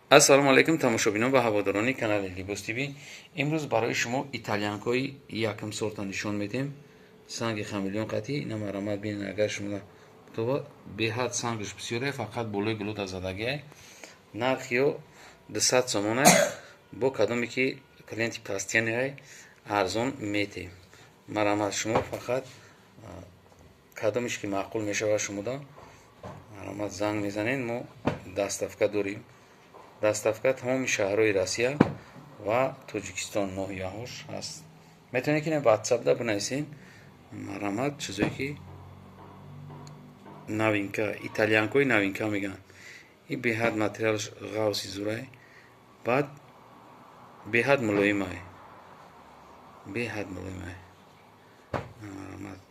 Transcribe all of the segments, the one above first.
ассалому алайкум тамошобинон ва ҳаводорони канали Libos TV. имрӯз барои шумо итальянкои якм сорта нишон медиҳем. Санги хамелеон қатӣ ина марамат бинед, агар шумо то беҳад сангаш бисёре, фақат болои гулута задагиай. Нархи ё 200 сомонай, бо кадоме ки клиенти постоянниай арзон метем. Марамат шумо фақат кадомеш ки маъқул мешавад шумода марамат занг мезанед, мо доставка дорем. Доставка тамоми шаҳрҳои Россия ва Тоҷикистон ноҳияҳош ҳаст. Метавонед ки ватсапда бинависед. Марамат чизое ки новинка, итальянкои новинка мегӯянд. Ин беҳад материалш ғавси зурай, баъд беҳад мулоимай. Марамат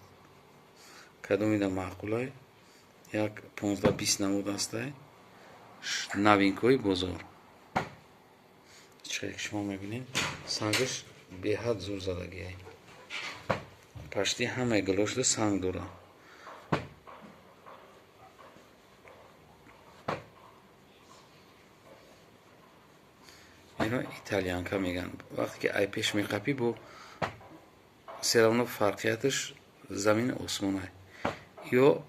кадомида маъқулай, як 15-20 намуд ҳастай. Новинкои бозор. Чиқдер ки шумо мебинед, сангаш беҳад зур задагиай. Пашти ҳамаи галошда санг дорад. Ино итальянка мегӯянд. Вақте ки айпеш меқапӣ, бо все равно фарқияташ замин осмонай. ё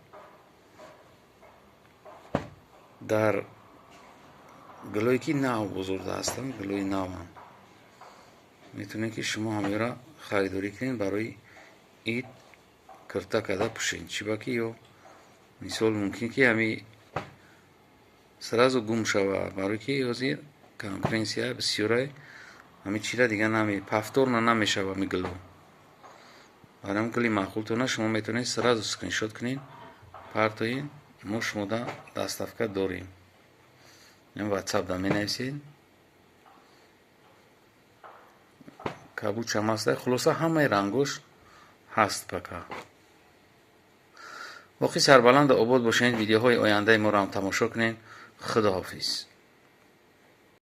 дар гулое ки нав бозорда ҳастанд, гулои наванд. Метавонед ки шумо ҳамеро харидорӣ кунед, барои ид курта карда пӯшед. Чиба ки ё мисол мумкин ки ҳами сразу гум шавад, барои ки ҳозир конкуренсия бисёрай. ҳами чира дига повторно намешавад ҳами гуло. барои ҳам гули маъқултона шумо метавонед сразу скриншот кунед, партоед. мо шумода доставка дорем. ватсапда менависед, кабучам ҳастай. хулоса ҳамаи рангош ҳаст пака. боқи сарбаланду обод бошед. видеоҳои ояндаи моро ҳам тамошо кунед. худоҳофиз.